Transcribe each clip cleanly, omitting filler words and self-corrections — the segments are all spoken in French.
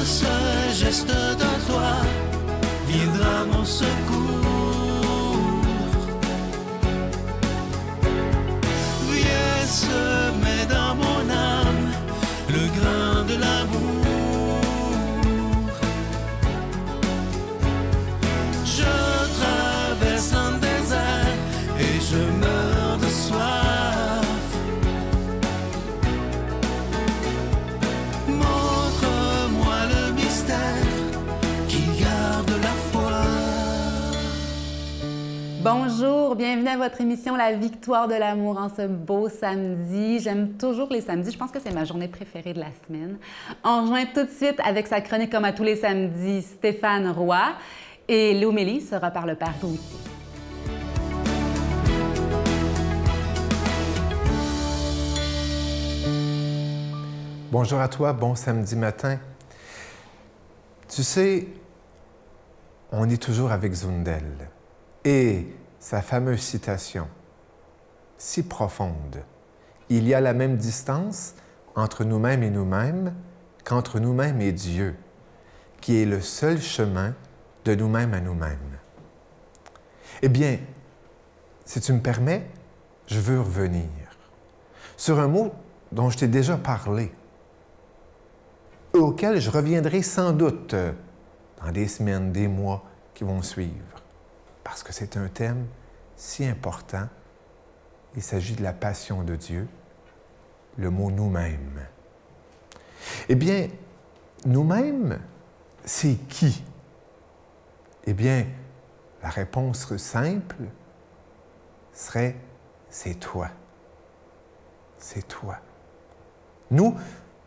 seul geste de toi viendra mon secours. Viens semer dans mon âme le grain de l'amour. Je traverse un désert et je meurs de soif. Montre-moi le mystère qui garde la foi. Bonjour, bienvenue à votre émission La Victoire de l'amour en ce beau samedi. J'aime toujours les samedis, je pense que c'est ma journée préférée de la semaine. On rejoint tout de suite avec sa chronique comme à tous les samedis, Stéphane Roy. Et l'homélie sera par le Père Gauthier. Bonjour à toi, bon samedi matin. Tu sais, on est toujours avec Zundel et sa fameuse citation, si profonde. Il y a la même distance entre nous-mêmes et nous-mêmes qu'entre nous-mêmes et Dieu, qui est le seul chemin de nous-mêmes à nous-mêmes. Eh bien, si tu me permets, je veux revenir sur un mot dont je t'ai déjà parlé, auquel je reviendrai sans doute dans des semaines, des mois qui vont suivre, parce que c'est un thème si important. Il s'agit de la passion de Dieu, le mot « nous-mêmes ». Eh bien, nous-mêmes, c'est qui? Eh bien, la réponse simple serait « c'est toi ». C'est toi. Nous,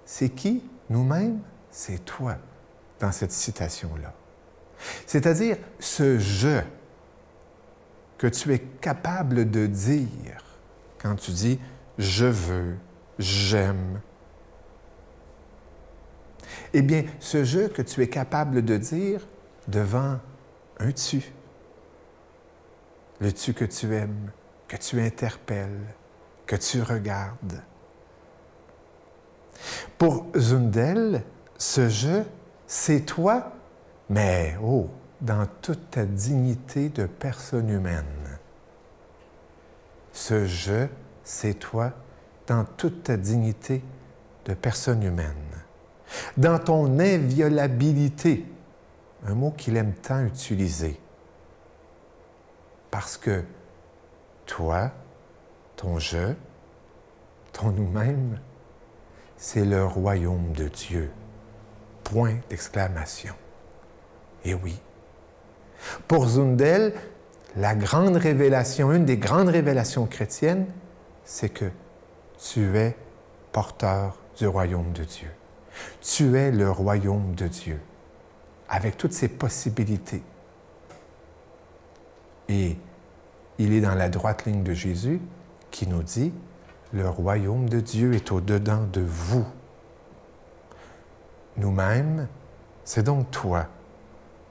c'est qui? Nous-mêmes, c'est toi, dans cette citation-là. C'est-à-dire ce « je » que tu es capable de dire quand tu dis « je veux »,« j'aime ». Eh bien, ce « je » que tu es capable de dire devant un tu. Le tu que tu aimes, que tu interpelles, que tu regardes. Pour Zundel, ce je, c'est toi, mais oh, dans toute ta dignité de personne humaine. Ce je, c'est toi, dans toute ta dignité de personne humaine. Dans ton inviolabilité, un mot qu'il aime tant utiliser. Parce que toi, ton je, ton nous-mêmes, c'est le royaume de Dieu. Point d'exclamation. Et oui. Pour Zundel, la grande révélation, une des grandes révélations chrétiennes, c'est que tu es porteur du royaume de Dieu. Tu es le royaume de Dieu, avec toutes ses possibilités. Et il est dans la droite ligne de Jésus qui nous dit « Le royaume de Dieu est au-dedans de vous. » Nous-mêmes, c'est donc toi,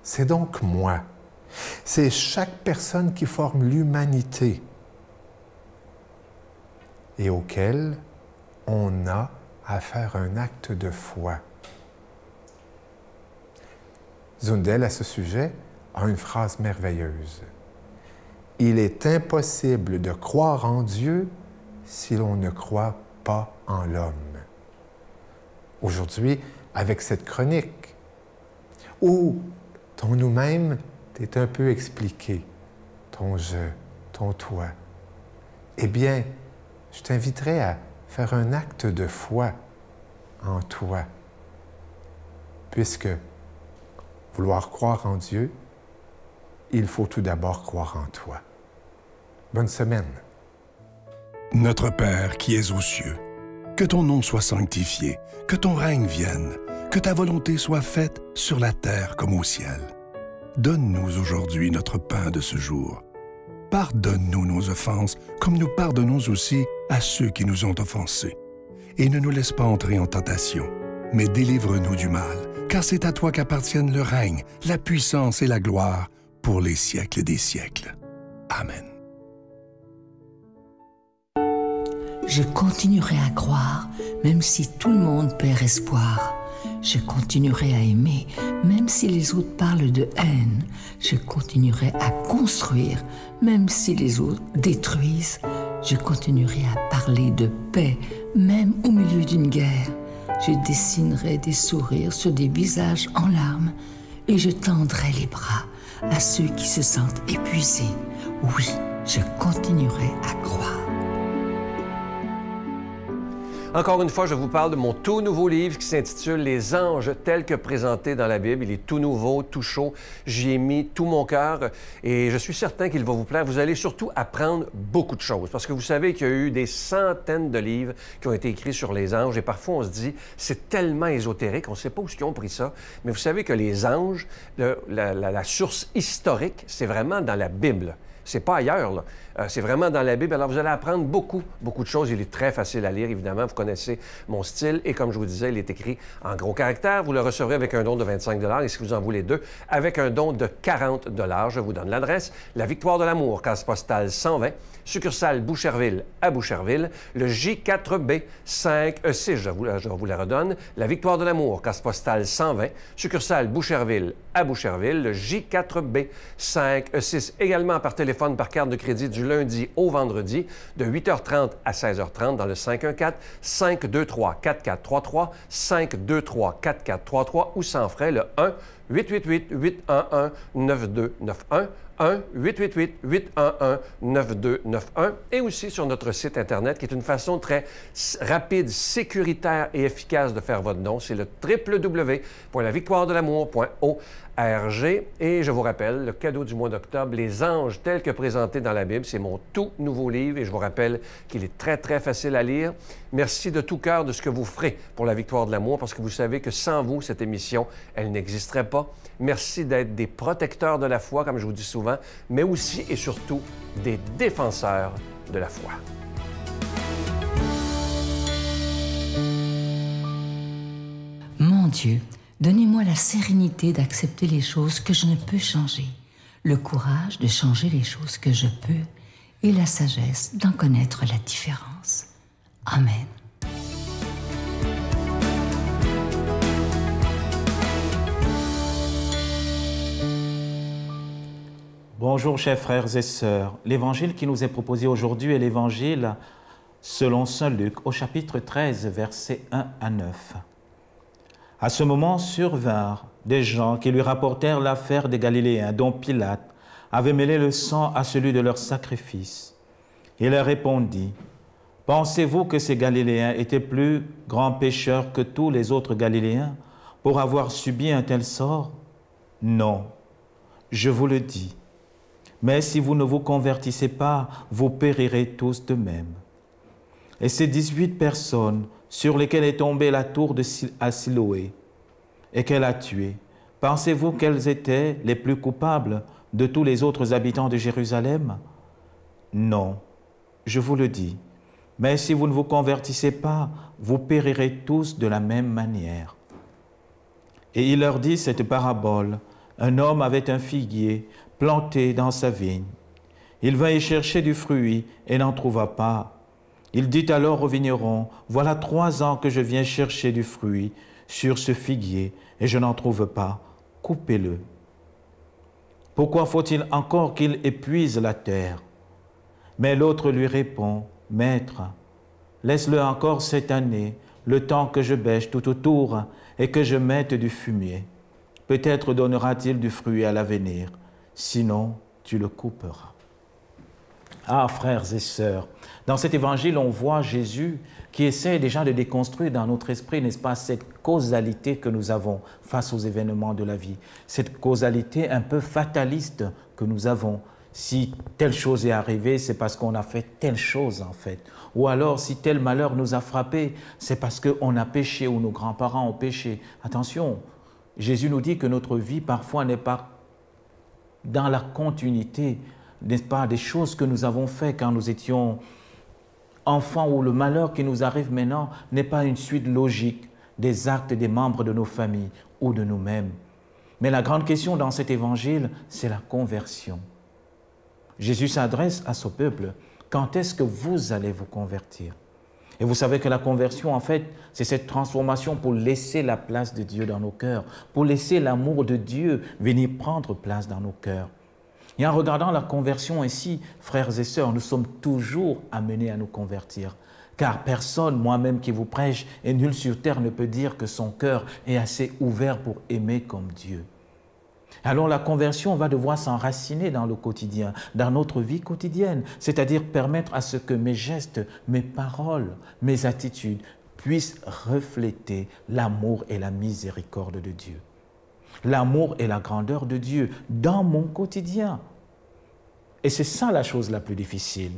c'est donc moi. C'est chaque personne qui forme l'humanité et auquel on a à faire un acte de foi. Zundel, à ce sujet, a une phrase merveilleuse. « Il est impossible de croire en Dieu si l'on ne croit pas en l'homme. » Aujourd'hui, avec cette chronique, où ton nous-mêmes t'est un peu expliqué, ton je, ton toi, eh bien, je t'inviterai à faire un acte de foi en toi, puisque vouloir croire en Dieu, il faut tout d'abord croire en toi. Bonne semaine. Notre Père qui es aux cieux, que ton nom soit sanctifié, que ton règne vienne, que ta volonté soit faite sur la terre comme au ciel. Donne-nous aujourd'hui notre pain de ce jour. Pardonne-nous nos offenses, comme nous pardonnons aussi à ceux qui nous ont offensés. Et ne nous laisse pas entrer en tentation, mais délivre-nous du mal, car c'est à toi qu'appartiennent le règne, la puissance et la gloire pour les siècles des siècles. Amen. Je continuerai à croire, même si tout le monde perd espoir. Je continuerai à aimer, même si les autres parlent de haine. Je continuerai à construire, même si les autres détruisent. Je continuerai à parler de paix, même au milieu d'une guerre. Je dessinerai des sourires sur des visages en larmes et je tendrai les bras à ceux qui se sentent épuisés. Oui, je continuerai à croire. Encore une fois, je vous parle de mon tout nouveau livre qui s'intitule « Les anges tels que présentés dans la Bible ». Il est tout nouveau, tout chaud. J'y ai mis tout mon cœur et je suis certain qu'il va vous plaire. Vous allez surtout apprendre beaucoup de choses parce que vous savez qu'il y a eu des centaines de livres qui ont été écrits sur les anges et parfois on se dit c'est tellement ésotérique, on ne sait pas où ils ont pris ça. Mais vous savez que les anges, la source historique, c'est vraiment dans la Bible. C'est pas ailleurs, là. C'est vraiment dans la Bible. Alors, vous allez apprendre beaucoup de choses. Il est très facile à lire, évidemment. Vous connaissez mon style. Et comme je vous disais, il est écrit en gros caractères. Vous le recevrez avec un don de 25 $ et si vous en voulez deux, avec un don de 40 $. Je vous donne l'adresse. La Victoire de l'Amour, case postale 120, succursale Boucherville à Boucherville. Le J4B 5E6, je vous la redonne. La Victoire de l'Amour, case postale 120, succursale Boucherville à Boucherville. Le J4B 5E6, également par téléphone, par carte de crédit du lundi au vendredi, de 8h30 à 16h30 dans le 514-523-4433, 523-4433 ou sans frais le 1-888-811-9291, 1-888-811-9291 et aussi sur notre site Internet qui est une façon très rapide, sécuritaire et efficace de faire votre don. C'est le www.lavictoiredelamour.org. Et je vous rappelle, le cadeau du mois d'octobre, Les anges tels que présentés dans la Bible, c'est mon tout nouveau livre et je vous rappelle qu'il est très, très facile à lire. Merci de tout cœur de ce que vous ferez pour la Victoire de l'amour parce que vous savez que sans vous, cette émission, elle n'existerait pas. Merci d'être des protecteurs de la foi, comme je vous dis souvent, mais aussi et surtout des défenseurs de la foi. Mon Dieu, donnez-moi la sérénité d'accepter les choses que je ne peux changer, le courage de changer les choses que je peux et la sagesse d'en connaître la différence. Amen. Bonjour chers frères et sœurs. L'évangile qui nous est proposé aujourd'hui est l'évangile selon saint Luc au chapitre 13, versets 1 à 9. À ce moment survinrent des gens qui lui rapportèrent l'affaire des Galiléens dont Pilate avait mêlé le sang à celui de leur sacrifice. Il leur répondit, « Pensez-vous que ces Galiléens étaient plus grands pécheurs que tous les autres Galiléens pour avoir subi un tel sort? Non, je vous le dis. Mais si vous ne vous convertissez pas, vous périrez tous de même. » Et ces 18 personnes sur lesquelles est tombée la tour à Siloé et qu'elle a tuées, pensez-vous qu'elles étaient les plus coupables de tous les autres habitants de Jérusalem? Non, je vous le dis. Mais si vous ne vous convertissez pas, vous périrez tous de la même manière. Et il leur dit cette parabole. Un homme avait un figuier planté dans sa vigne. Il vint y chercher du fruit et n'en trouva pas. Il dit alors au vigneron, « Voilà 3 ans que je viens chercher du fruit sur ce figuier et je n'en trouve pas. Coupez-le. Pourquoi faut-il encore qu'il épuise la terre? » Mais l'autre lui répond, « Maître, laisse-le encore cette année, le temps que je bêche tout autour et que je mette du fumier. Peut-être donnera-t-il du fruit à l'avenir, sinon tu le couperas. » Ah, frères et sœurs, dans cet évangile, on voit Jésus qui essaie déjà de déconstruire dans notre esprit, n'est-ce pas, cette causalité que nous avons face aux événements de la vie, cette causalité un peu fataliste que nous avons. Si telle chose est arrivée, c'est parce qu'on a fait telle chose en fait. Ou alors, si tel malheur nous a frappés, c'est parce qu'on a péché ou nos grands-parents ont péché. Attention, Jésus nous dit que notre vie parfois n'est pas dans la continuité, n'est-ce pas, des choses que nous avons faites quand nous étions enfants, ou le malheur qui nous arrive maintenant n'est pas une suite logique des actes des membres de nos familles ou de nous-mêmes. Mais la grande question dans cet évangile, c'est la conversion. Jésus s'adresse à ce peuple, quand est-ce que vous allez vous convertir? Et vous savez que la conversion, en fait, c'est cette transformation pour laisser la place de Dieu dans nos cœurs, pour laisser l'amour de Dieu venir prendre place dans nos cœurs. Et en regardant la conversion ainsi, frères et sœurs, nous sommes toujours amenés à nous convertir. Car personne, moi-même qui vous prêche, et nul sur terre ne peut dire que son cœur est assez ouvert pour aimer comme Dieu. Alors la conversion va devoir s'enraciner dans le quotidien, dans notre vie quotidienne, c'est-à-dire permettre à ce que mes gestes, mes paroles, mes attitudes puissent refléter l'amour et la miséricorde de Dieu. L'amour et la grandeur de Dieu dans mon quotidien. Et c'est ça la chose la plus difficile.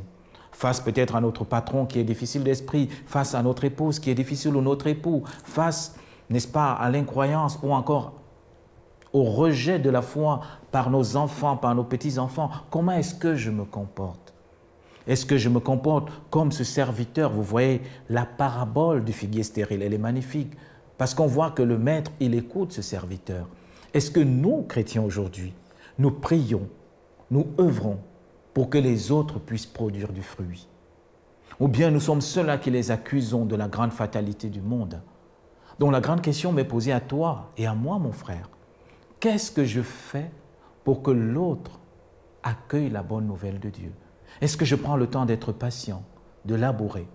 Face peut-être à notre patron qui est difficile d'esprit, face à notre épouse qui est difficile ou notre époux, face, n'est-ce pas, à l'incroyance ou encore au rejet de la foi par nos enfants, par nos petits-enfants. Comment est-ce que je me comporte? Est-ce que je me comporte comme ce serviteur? Vous voyez, la parabole du figuier stérile, elle est magnifique, parce qu'on voit que le maître, il écoute ce serviteur. Est-ce que nous, chrétiens aujourd'hui, nous prions, nous œuvrons pour que les autres puissent produire du fruit? Ou bien nous sommes ceux-là qui les accusons de la grande fatalité du monde? Donc la grande question m'est posée à toi et à moi, mon frère. Qu'est-ce que je fais pour que l'autre accueille la bonne nouvelle de Dieu? Est-ce que je prends le temps d'être patient, de labourer?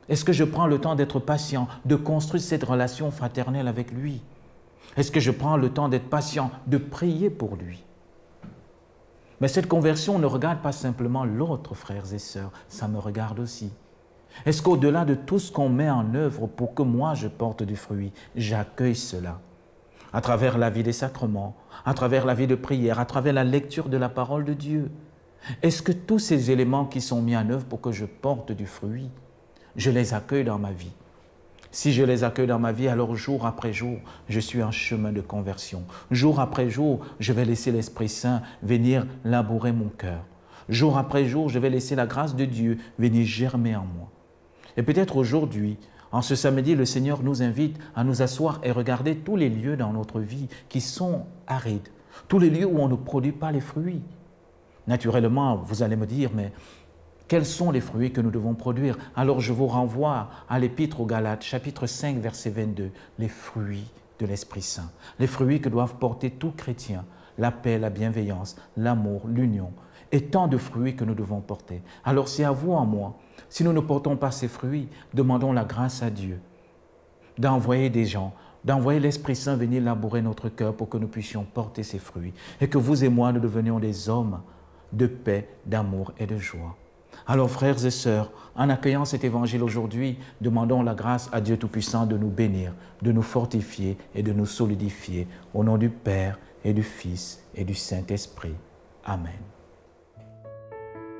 Est-ce que je prends le temps d'être patient, de construire cette relation fraternelle avec lui? Est-ce que je prends le temps d'être patient, de prier pour lui? Mais cette conversion ne regarde pas simplement l'autre, frères et sœurs, ça me regarde aussi. Est-ce qu'au-delà de tout ce qu'on met en œuvre pour que moi je porte du fruit, j'accueille cela? À travers la vie des sacrements, à travers la vie de prière, à travers la lecture de la parole de Dieu. Est-ce que tous ces éléments qui sont mis en œuvre pour que je porte du fruit, je les accueille dans ma vie? Si je les accueille dans ma vie, alors jour après jour, je suis en chemin de conversion. Jour après jour, je vais laisser l'Esprit Saint venir labourer mon cœur. Jour après jour, je vais laisser la grâce de Dieu venir germer en moi. Et peut-être aujourd'hui, en ce samedi, le Seigneur nous invite à nous asseoir et regarder tous les lieux dans notre vie qui sont arides, tous les lieux où on ne produit pas les fruits. Naturellement, vous allez me dire, mais quels sont les fruits que nous devons produire? Alors je vous renvoie à l'Épître aux Galates, chapitre 5, verset 22, les fruits de l'Esprit Saint, les fruits que doivent porter tout chrétien, la paix, la bienveillance, l'amour, l'union, et tant de fruits que nous devons porter. Alors c'est à vous, à moi. Si nous ne portons pas ces fruits, demandons la grâce à Dieu d'envoyer des gens, d'envoyer l'Esprit Saint venir labourer notre cœur pour que nous puissions porter ces fruits et que vous et moi, nous devenions des hommes de paix, d'amour et de joie. Alors, frères et sœurs, en accueillant cet évangile aujourd'hui, demandons la grâce à Dieu Tout-Puissant de nous bénir, de nous fortifier et de nous solidifier. Au nom du Père et du Fils et du Saint-Esprit. Amen.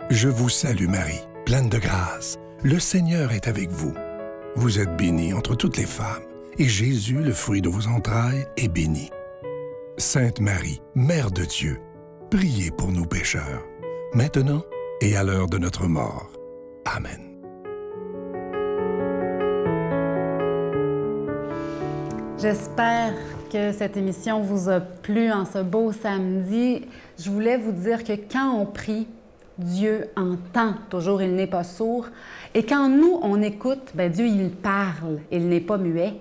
Je vous salue Marie, pleine de grâce. Le Seigneur est avec vous. Vous êtes bénie entre toutes les femmes, et Jésus, le fruit de vos entrailles, est béni. Sainte Marie, Mère de Dieu, priez pour nous pécheurs, maintenant et à l'heure de notre mort. Amen. J'espère que cette émission vous a plu en ce beau samedi. Je voulais vous dire que quand on prie, Dieu entend toujours, il n'est pas sourd. Et quand nous, on écoute, bien, Dieu, il parle, il n'est pas muet.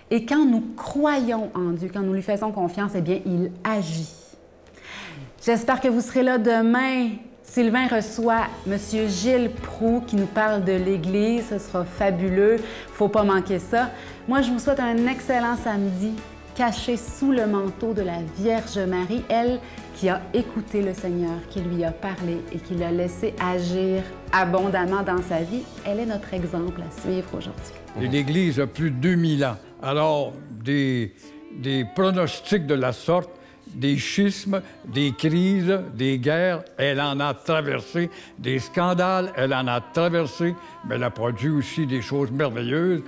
Et quand nous croyons en Dieu, quand nous lui faisons confiance, eh bien, il agit. J'espère que vous serez là demain. Sylvain reçoit M. Gilles Proulx qui nous parle de l'Église. Ce sera fabuleux. Il ne faut pas manquer ça. Moi, je vous souhaite un excellent samedi, caché sous le manteau de la Vierge Marie, elle qui a écouté le Seigneur, qui lui a parlé et qui l'a laissé agir abondamment dans sa vie. Elle est notre exemple à suivre aujourd'hui. L'Église a plus de 2000 ans. Alors, des pronostics de la sorte, des schismes, des crises, des guerres, elle en a traversé, des scandales, elle en a traversé, mais elle a produit aussi des choses merveilleuses.